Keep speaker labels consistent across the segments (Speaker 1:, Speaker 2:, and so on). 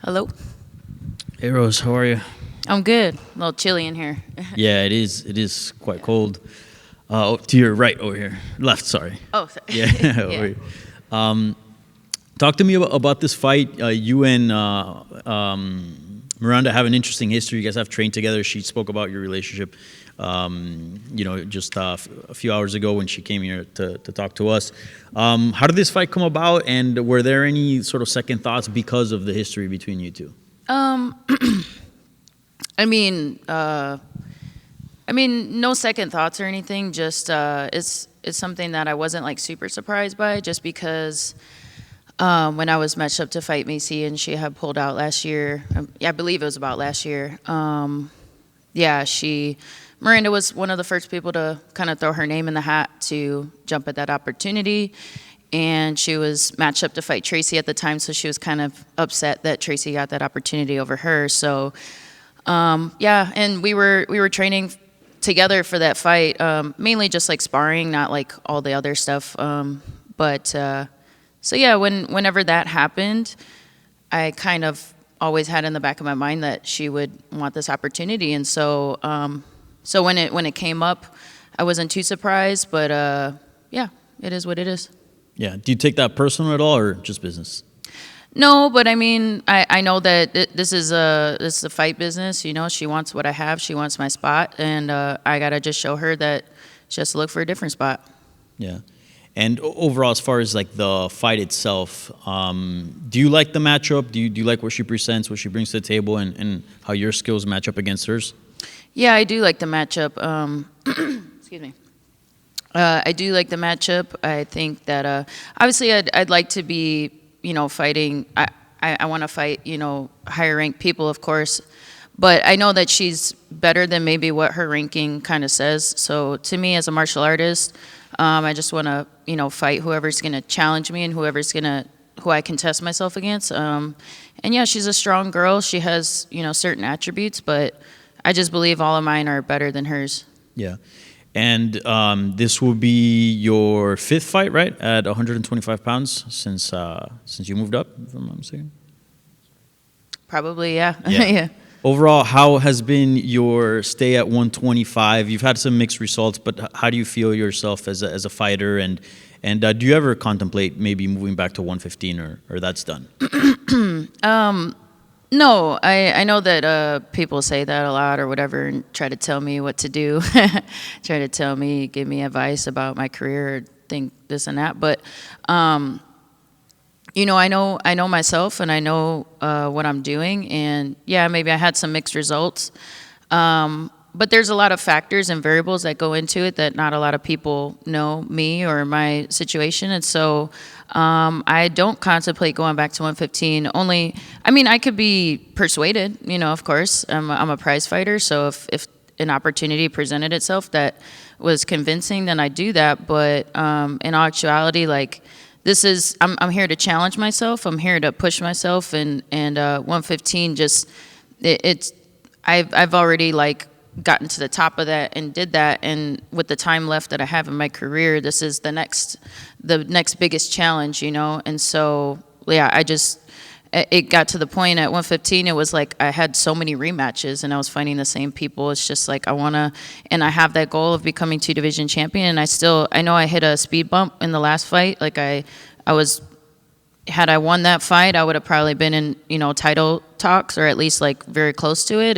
Speaker 1: Hello.
Speaker 2: Hey Rose, how are you?
Speaker 1: I'm good. A little chilly in here.
Speaker 2: Yeah, it is. It is quite cold. To your right over here, left. Sorry.
Speaker 1: Oh, sorry.
Speaker 2: Yeah. Over here. Talk to me about this fight. You and Miranda have an interesting history. You guys have trained together. She spoke about your relationship. Just a few hours ago when she came here to talk to us. How did this fight come about, and were there any sort of second thoughts because of the history between you two?
Speaker 1: No second thoughts or anything. Just it's something that I wasn't like super surprised by, just because when I was matched up to fight Macy and she had pulled out last year. I believe it was about last year. Miranda was one of the first people to kind of throw her name in the hat to jump at that opportunity. And she was matched up to fight Tracy at the time, so she was kind of upset that Tracy got that opportunity over her. So, and we were training together for that fight, mainly just like sparring, not like all the other stuff. Whenever that happened, I kind of always had in the back of my mind that she would want this opportunity, and so when it came up, I wasn't too surprised. But it is what it is.
Speaker 2: Yeah. Do you take that personal at all, or just business?
Speaker 1: No, but I mean, I know that this is a fight business. You know, she wants what I have. She wants my spot, and I gotta just show her that she has to look for a different spot.
Speaker 2: Yeah. And overall, as far as like the fight itself, do you like the matchup? Do you like what she presents, what she brings to the table, and how your skills match up against hers? Yeah,
Speaker 1: I do like the matchup. Excuse me. I do like the matchup. I think that obviously I'd like to be, fighting. I want to fight, higher ranked people, of course. But I know that she's better than maybe what her ranking kind of says. So to me, as a martial artist, I just want to, fight whoever's going to challenge me and who I can test myself against. She's a strong girl. She has, certain attributes, but I just believe all of mine are better than hers.
Speaker 2: Yeah. And this will be your fifth fight, right? At 125 pounds since you moved up, if I'm not mistaken?
Speaker 1: Probably, yeah.
Speaker 2: Yeah. Overall, how has been your stay at 125? You've had some mixed results, but how do you feel yourself as a fighter? And do you ever contemplate maybe moving back to 115, or that's done?
Speaker 1: No, I know that people say that a lot or whatever and try to tell me what to do, give me advice about my career, or think this and that. But, I know myself, and I know what I'm doing. And yeah, maybe I had some mixed results. But there's a lot of factors and variables that go into it that not a lot of people know me or my situation. And so I don't contemplate going back to 115. I could be persuaded, of course. I'm a prize fighter. So if an opportunity presented itself that was convincing, then I'd do that. But in actuality, like, I'm here to challenge myself. I'm here to push myself. And 115 I've already like gotten to the top of that and did that, and with the time left that I have in my career, this is the next biggest challenge, and so yeah, it got to the point at 115, it was like I had so many rematches and I was fighting the same people. It's just like and I have that goal of becoming 2 division champion, and I know I hit a speed bump in the last fight. Like had I won that fight, I would have probably been in title talks, or at least like very close to it.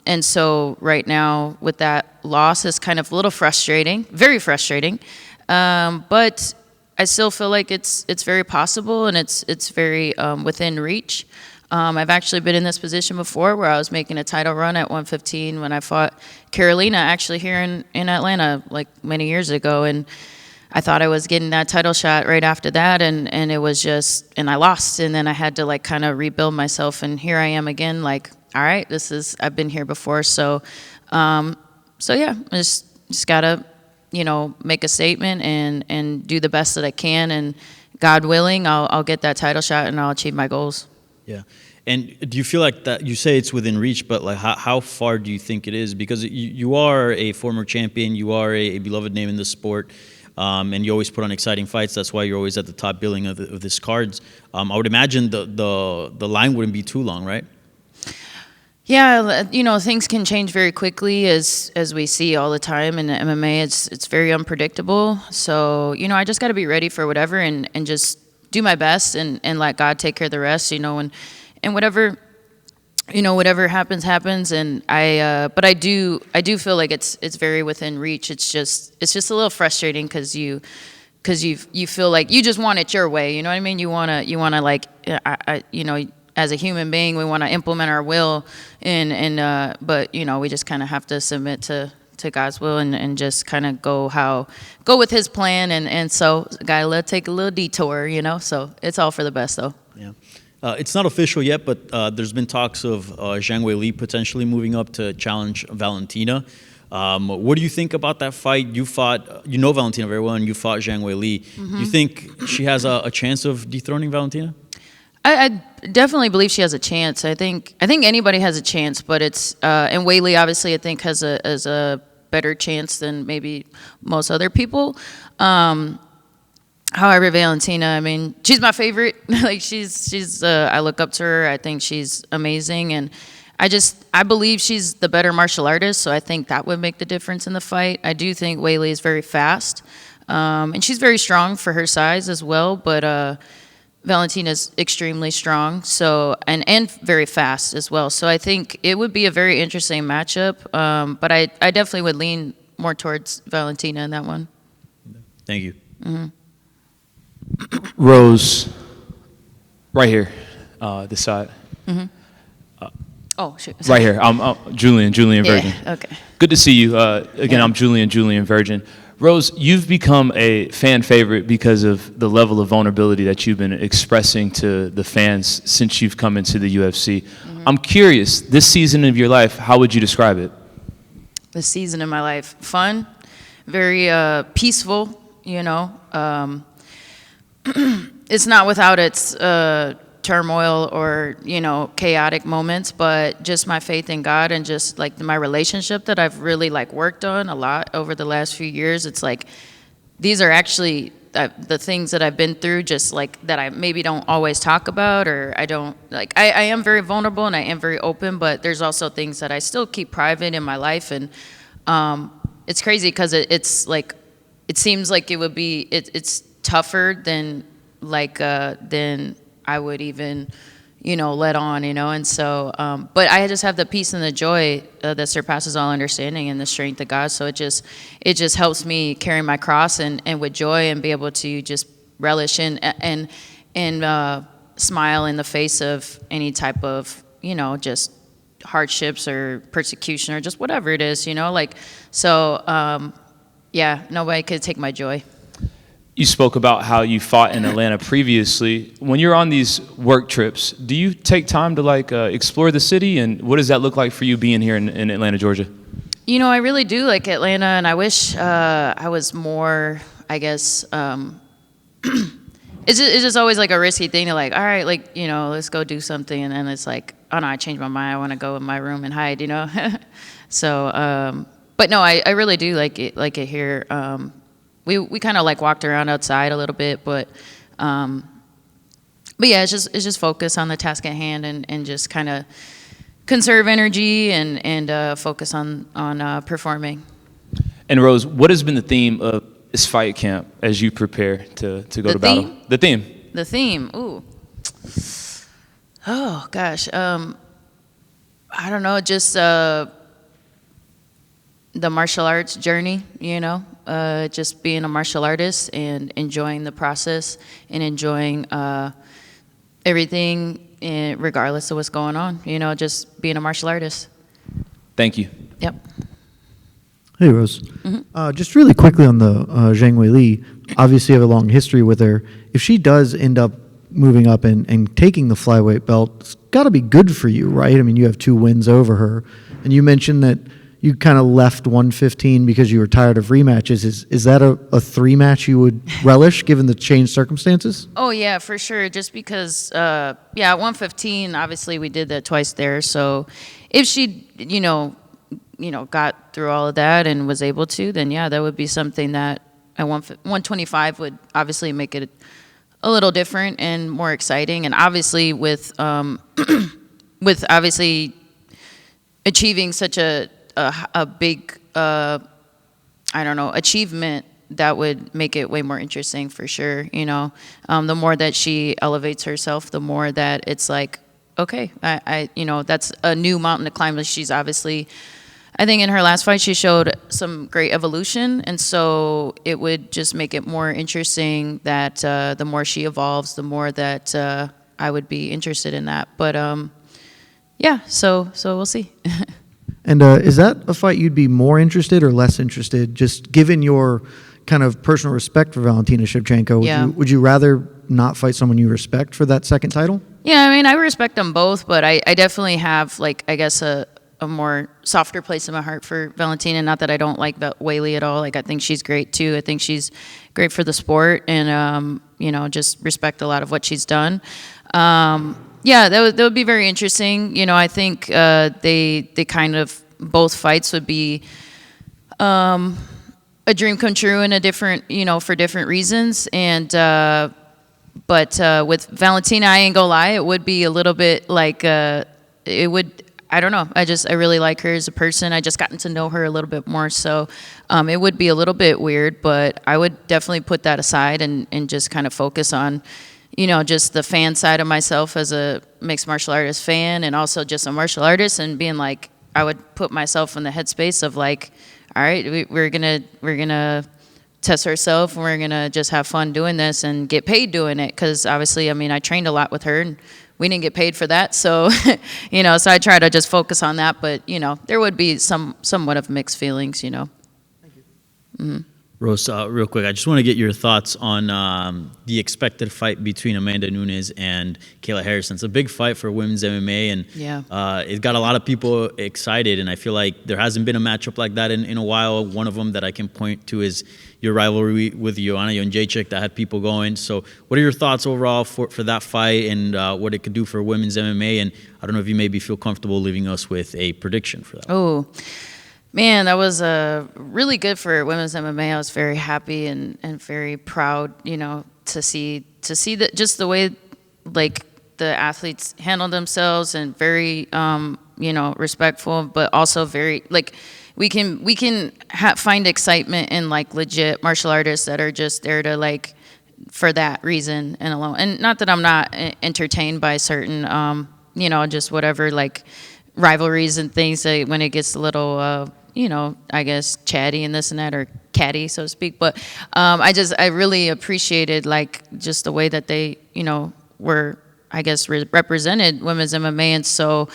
Speaker 1: And so right now with that loss is kind of a little frustrating, very frustrating. But I still feel like it's very possible, and it's very within reach. I've actually been in this position before where I was making a title run at 115 when I fought Carolina, actually here in Atlanta, like many years ago. And I thought I was getting that title shot right after that, and it was and I lost. And then I had to like kind of rebuild myself, and here I am again, like, all right, I've been here before. So yeah, I just gotta, make a statement and do the best that I can, and God willing, I'll get that title shot and I'll achieve my goals.
Speaker 2: Yeah. And do you feel like that, you say it's within reach, but like how far do you think it is? Because you are a former champion, you are a beloved name in the sport. and you always put on exciting fights. That's why you're always at the top billing of this cards. I would imagine the line wouldn't be too long, right?
Speaker 1: Yeah, you know, things can change very quickly as we see all the time in MMA. It's very unpredictable. So, you know, I just got to be ready for whatever and just do my best and let God take care of the rest, you know, and whatever, you know, whatever happens. And but I do feel like it's very within reach. It's just a little frustrating because you feel like you just want it your way. You know what I mean? You want to like, you know, as a human being, we want to implement our will, but you know, we just kind of have to submit to God's will and just kind of go with His plan, and so gotta take a little detour, you know. So it's all for the best, though.
Speaker 2: Yeah, it's not official yet, but there's been talks of Zhang Weili potentially moving up to challenge Valentina. What do you think about that fight? You know Valentina very well, and you fought Zhang Weili. Mm-hmm. You think she has a chance of dethroning Valentina?
Speaker 1: I definitely believe she has a chance. I think anybody has a chance, but it's and Weili obviously I think has a better chance than maybe most other people. However, Valentina, I mean, she's my favorite. Like she's I look up to her. I think she's amazing, and I believe she's the better martial artist. So I think that would make the difference in the fight. I do think Weili is very fast, and she's very strong for her size as well, but. Valentina's extremely strong, so and very fast as well. So I think it would be a very interesting matchup. But I definitely would lean more towards Valentina in that one.
Speaker 2: Thank you.
Speaker 1: Mm-hmm.
Speaker 3: Rose, right here, this side.
Speaker 1: Mm-hmm. Oh, shoot.
Speaker 3: Right here. I'm Julian Virgin.
Speaker 1: Yeah, okay.
Speaker 3: Good to see you. Again, I'm Julian Virgin. Rose, you've become a fan favorite because of the level of vulnerability that you've been expressing to the fans since you've come into the UFC. Mm-hmm. I'm curious, this season of your life, how would you describe it?
Speaker 1: The season of my life, fun, very peaceful, you know. It's not without its turmoil or, you know, chaotic moments, but just my faith in God and just like my relationship that I've really like worked on a lot over the last few years. It's like these are actually the things that I've been through, just like that I maybe don't always talk about, or I don't like I am very vulnerable and I am very open, but there's also things that I still keep private in my life. And it's crazy because it's like it seems like it would be it's tougher than like than I would even, you know, let on, you know. And so, but I just have the peace and the joy that surpasses all understanding and the strength of God. So it just helps me carry my cross and with joy and be able to just relish and smile in the face of any type of, you know, just hardships or persecution or just whatever it is, you know, like, so, yeah, nobody could take my joy.
Speaker 3: You spoke about how you fought in Atlanta previously. When you're on these work trips, do you take time to like explore the city, and what does that look like for you being here in Atlanta, Georgia?
Speaker 1: You know, I really do like Atlanta, and I wish I was more, I guess, it's just always like a risky thing to like, all right, like, you know, let's go do something, and then it's like, oh no, I changed my mind, I want to go in my room and hide, you know. So, but no, I really do like it here. We kind of like walked around outside a little bit, but yeah, it's just focus on the task at hand and just kind of conserve energy and focus on performing.
Speaker 3: And Rose, what has been the theme of this fight camp as you prepare to go to battle? The theme.
Speaker 1: The theme. Ooh. Oh gosh. I don't know. Just the martial arts journey. You know. Just being a martial artist and enjoying the process and enjoying everything regardless of what's going on, you know, just being a martial artist.
Speaker 3: Thank you.
Speaker 1: Yep.
Speaker 4: Hey, Rose.
Speaker 1: Mm-hmm.
Speaker 4: Just really quickly on the Zhang Weili, obviously you have a long history with her. If she does end up moving up and taking the flyweight belt, it's got to be good for you, right? I mean, you have 2 wins over her. And you mentioned that you kind of left 115 because you were tired of rematches. Is that a 3-match you would relish given the changed circumstances?
Speaker 1: Oh yeah, for sure. Just because, yeah, 115. Obviously, we did that twice there. So, if she, you know, got through all of that and was able to, then yeah, that would be something that at 125 would obviously make it a little different and more exciting. And obviously with with obviously achieving such a big I don't know, achievement, that would make it way more interesting for sure. You know, the more that she elevates herself, the more that it's like, okay, I you know, that's a new mountain to climb. She's obviously, I think in her last fight, she showed some great evolution. And so it would just make it more interesting that the more she evolves, the more that I would be interested in that. But yeah, so we'll see.
Speaker 4: And is that a fight you'd be more interested or less interested, just given your kind of personal respect for Valentina Shevchenko? Would you rather not fight someone you respect for that second title?
Speaker 1: Yeah, I mean, I respect them both, but I definitely have, like, I guess a more softer place in my heart for Valentina. Not that I don't like Weili at all. Like, I think she's great too. I think she's great for the sport, and you know, just respect a lot of what she's done. Yeah, that would be very interesting. You know, I think they kind of, both fights would be a dream come true in a different, you know, for different reasons. And but with Valentina, I ain't gonna lie, it would be a little bit like it would. I don't know. I really like her as a person. I just gotten to know her a little bit more, so it would be a little bit weird. But I would definitely put that aside and just kind of focus on, you know, just the fan side of myself as a mixed martial artist fan, and also just a martial artist, and being like, I would put myself in the headspace of like, all right, we're gonna test ourselves, and we're gonna just have fun doing this and get paid doing it. Because obviously, I mean, I trained a lot with her, and we didn't get paid for that. So, you know, so I try to just focus on that. But you know, there would be somewhat of mixed feelings, you know. Thank you. Mm-hmm.
Speaker 2: Rose, real quick, I just want to get your thoughts on the expected fight between Amanda Nunes and Kayla Harrison. It's a big fight for women's MMA, and it got a lot of people excited, and I feel like there hasn't been a matchup like that in a while. One of them that I can point to is your rivalry with Joanna Jędrzejczyk that had people going. So what are your thoughts overall for that fight, and what it could do for women's MMA? And I don't know if you maybe feel comfortable leaving us with a prediction for that.
Speaker 1: Oh. Man, that was really good for women's MMA. I was very happy and very proud, you know, to see that, just the way like the athletes handle themselves, and very you know, respectful, but also very like we can find excitement in like legit martial artists that are just there to like for that reason and alone. And not that I'm not entertained by certain you know, just whatever like rivalries and things that when it gets a little you know, I guess chatty and this and that, or catty, so to speak. But I really appreciated like just the way that they, you know, were, I guess, represented women's MMA. And so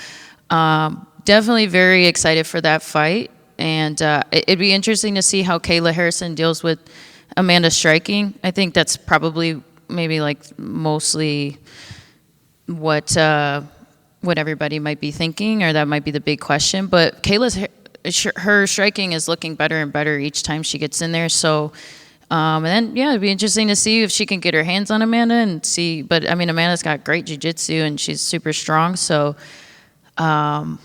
Speaker 1: definitely very excited for that fight. And it'd be interesting to see how Kayla Harrison deals with Amanda's striking. I think that's probably maybe like mostly what everybody might be thinking, or that might be the big question. But her striking is looking better and better each time she gets in there. So, and then, yeah, it'd be interesting to see if she can get her hands on Amanda and see. But, I mean, Amanda's got great jiu-jitsu, and she's super strong. So, a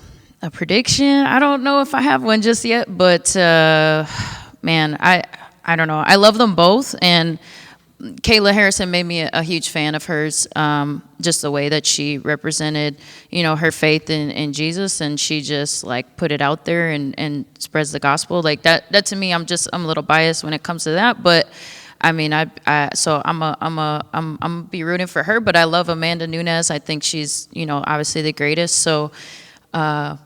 Speaker 1: prediction, I don't know if I have one just yet. But, man, I don't know. I love them both. And Kayla Harrison made me a huge fan of hers, just the way that she represented, you know, her faith in Jesus, and she just like put it out there and spreads the gospel like that. That to me, I'm a little biased when it comes to that, but I mean, so I'm be rooting for her, but I love Amanda Nunes. I think she's, you know, obviously the greatest. So, yeah,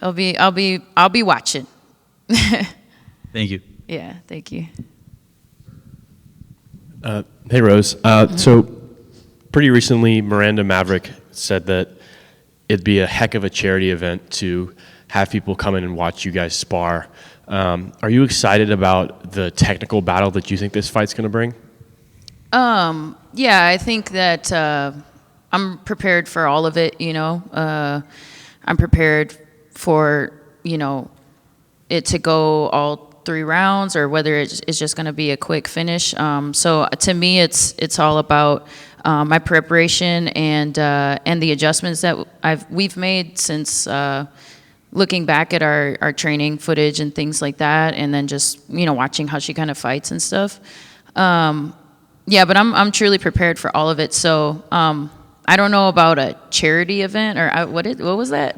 Speaker 1: I'll be watching.
Speaker 2: Thank you.
Speaker 1: Yeah, thank you.
Speaker 5: Hey, Rose. So pretty recently, Mirandě Maverick said that it'd be a heck of a charity event to have people come in and watch you guys spar. Are you excited about the technical battle that you think this fight's going to bring?
Speaker 1: Yeah, I think that I'm prepared for all of it, you know. I'm prepared for, you know, it to go all 3 rounds, or whether it's just going to be a quick finish. So to me, it's all about my preparation and the adjustments that we've made since looking back at our training footage and things like that, and then just, you know, watching how she kind of fights and stuff. Yeah, but I'm truly prepared for all of it. So I don't know about a charity event or what was that?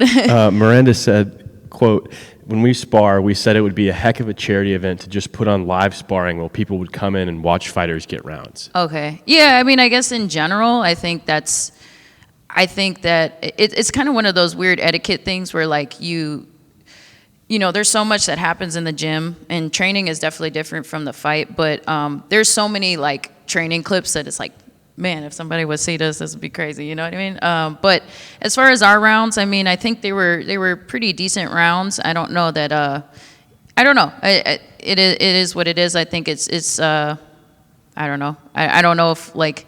Speaker 5: Miranda said, quote, "When we spar, we said it would be a heck of a charity event to just put on live sparring while people would come in and watch fighters get rounds."
Speaker 1: Okay. Yeah, I mean, I guess in general, I think that it's kind of one of those weird etiquette things where, like, you know, there's so much that happens in the gym, and training is definitely different from the fight, but there's so many, like, training clips that it's like, man, if somebody would see this would be crazy, you know what I mean? But as far as our rounds, I mean, I think they were pretty decent rounds. I don't know that, I don't know. It is what it is. I think it's I don't know. I don't know if, like,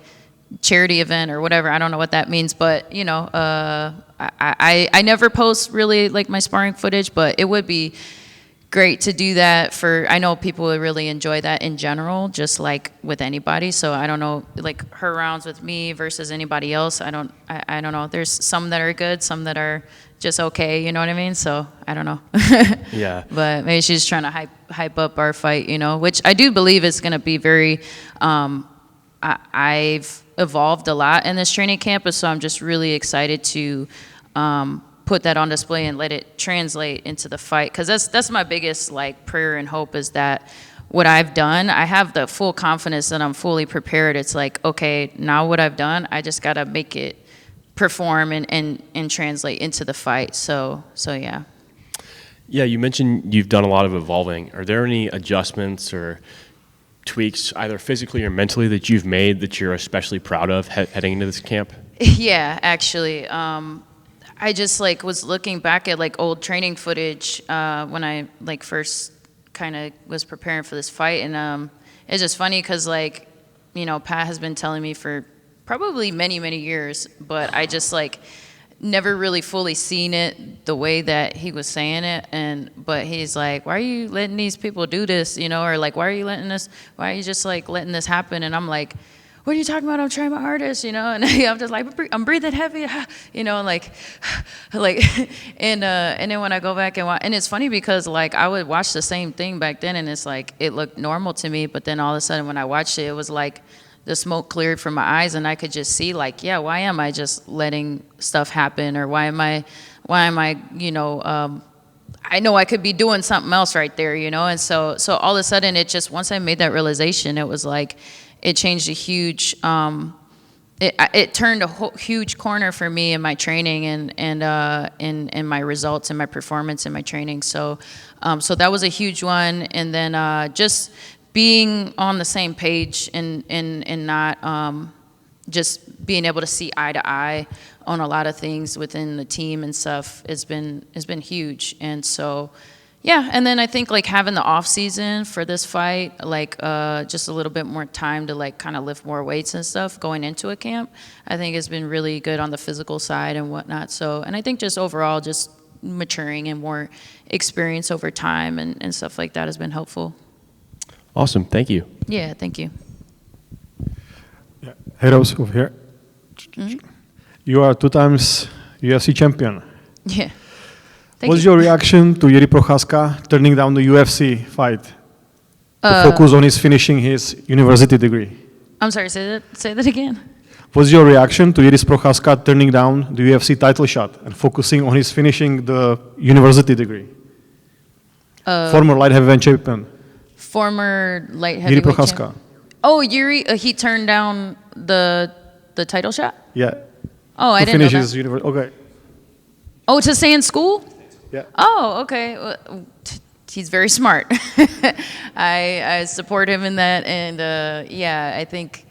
Speaker 1: charity event or whatever, I don't know what that means, but, you know, I never post really, like, my sparring footage, but it would be great to do that I know people would really enjoy that in general, just like with anybody. So I don't know, like, her rounds with me versus anybody else. I don't know. There's some that are good, some that are just okay, you know what I mean? So I don't know.
Speaker 5: Yeah.
Speaker 1: But maybe she's trying to hype up our fight, you know, which I do believe is going to be very, I've evolved a lot in this training campus, so I'm just really excited to put that on display and let it translate into the fight, because that's my biggest, like, prayer and hope, is that what I've done, I have the full confidence that I'm fully prepared. It's like, okay, now what I've done, I just got to make it perform and translate into the fight. So yeah.
Speaker 5: Yeah, you mentioned you've done a lot of evolving. Are there any adjustments or tweaks, either physically or mentally, that you've made that you're especially proud of heading into this camp?
Speaker 1: Yeah, actually. I just, like, was looking back at, like, old training footage when I, like, first kind of was preparing for this fight, and it's just funny because, like, you know, Pat has been telling me for probably many years, but I just, like, never really fully seen it the way that he was saying it, but he's like, why are you letting these people do this, you know, or, like, why are you just, like, letting this happen? And I'm like, what are you talking about? I'm trying my hardest, you know, and I'm just like, I'm breathing heavy, you know, like, and then when I go back and watch, and it's funny because, like, I would watch the same thing back then, and it's like, it looked normal to me, but then all of a sudden when I watched it, it was like the smoke cleared from my eyes, and I could just see, like, yeah, why am I just letting stuff happen, or why am I, you know, I know I could be doing something else right there, you know, and so all of a sudden it just, once I made that realization, it was like, it changed a huge, it turned a huge corner for me in my training and my results and my performance in my training. So that was a huge one. And then just being on the same page and not just being able to see eye to eye on a lot of things within the team and stuff has been huge. And so, yeah, and then I think, like, having the off season for this fight, like, just a little bit more time to, like, kind of lift more weights and stuff going into a camp, I think has been really good on the physical side and whatnot. So, and I think just overall, just maturing and more experience over time and stuff like that has been helpful.
Speaker 5: Awesome, thank you.
Speaker 1: Yeah, thank you.
Speaker 6: Yeah. Hey, Rose, over here.
Speaker 1: Mm-hmm.
Speaker 6: You are 2 times UFC champion.
Speaker 1: Yeah.
Speaker 6: What's your reaction to Jiří Procházka turning down the UFC fight to focus on finishing his university degree?
Speaker 1: I'm sorry, say that again.
Speaker 6: What's your reaction to Jiří Procházka turning down the UFC title shot and focusing on his finishing the university degree? Former light heavyweight champion.
Speaker 1: Former light heavyweight
Speaker 6: Jiří Procházka.
Speaker 1: Oh, Jiří, he turned down the title shot?
Speaker 6: Yeah.
Speaker 1: Oh, I didn't know that.
Speaker 6: His okay.
Speaker 1: Oh, to stay in school?
Speaker 6: Yeah.
Speaker 1: Oh, okay. Well, he's very smart. I support him in that, and yeah, I think,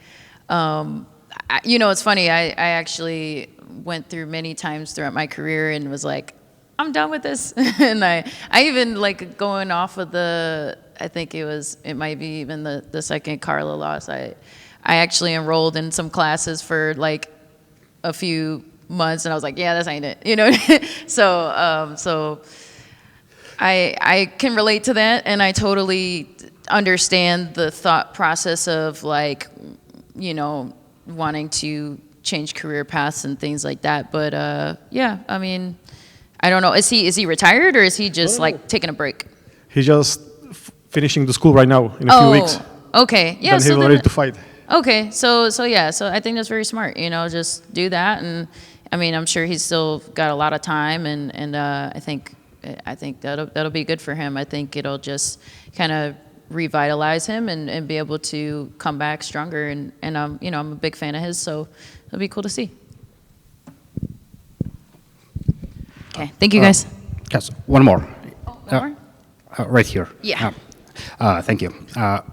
Speaker 1: you know, it's funny. I actually went through many times throughout my career and was like, I'm done with this, and I even, like, going off of I think it might be even the second Carla loss. I actually enrolled in some classes for, like, a few months, and I was like, yeah, this ain't it, you know. So I can relate to that, and I totally understand the thought process of, like, you know, wanting to change career paths and things like that. But yeah, I mean, I don't know. Is he retired or is he just like taking a break?
Speaker 6: He's just finishing the school right now in a few weeks.
Speaker 1: Okay. Yeah.
Speaker 6: Then he'll be ready to fight.
Speaker 1: Okay. So yeah. So I think that's very smart. You know, just do that, and I mean, I'm sure he's still got a lot of time, and I think that'll be good for him. I think it'll just kind of revitalize him and be able to come back stronger. And you know, I'm a big fan of his, so it'll be cool to see. Okay, thank you guys.
Speaker 7: Yes, one more.
Speaker 1: One more?
Speaker 7: Right here.
Speaker 1: Yeah.
Speaker 7: Thank you.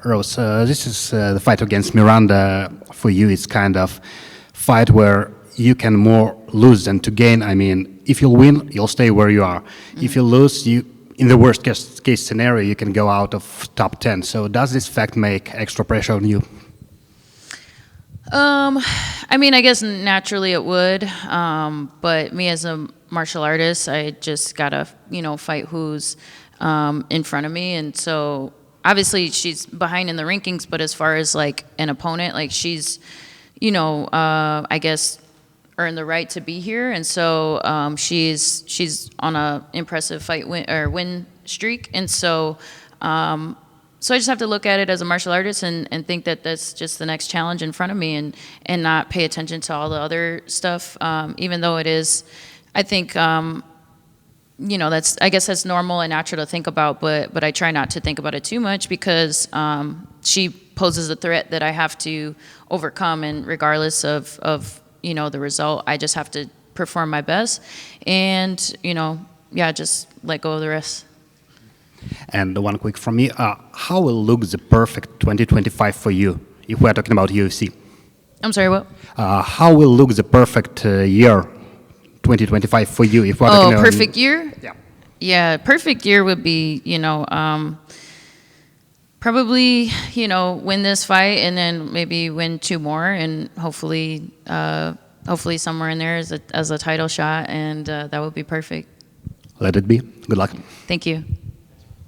Speaker 7: Rose, this is the fight against Miranda. For you, it's kind of fight where you can more lose than to gain. I mean, if you'll win, you'll stay where you are. If you lose, in the worst case scenario, you can go out of top 10. So does this fact make extra pressure on you?
Speaker 1: I mean, I guess naturally it would, but me as a martial artist, I just gotta, you know, fight who's in front of me, and so obviously she's behind in the rankings, but as far as like an opponent, like she's, you know, I guess earned the right to be here, and so she's on a impressive win streak, and so. So I just have to look at it as a martial artist and think that that's just the next challenge in front of me, and not pay attention to all the other stuff, even though it is, I think, you know, I guess that's normal and natural to think about, but I try not to think about it too much because she poses a threat that I have to overcome, and regardless of you know, the result, I just have to perform my best, and, you know, yeah, just let go of the rest.
Speaker 7: And one quick from me, how will look the perfect 2025 for you, if we're talking about UFC?
Speaker 1: I'm sorry, what?
Speaker 7: How will look the perfect year 2025 for you, if we're talking about...
Speaker 1: perfect year?
Speaker 7: Yeah.
Speaker 1: Yeah, perfect year would be, you know, probably, you know, win this fight and then maybe win 2 more, and hopefully somewhere in there as a title shot, and that would be perfect.
Speaker 7: Let it be. Good luck.
Speaker 1: Thank you.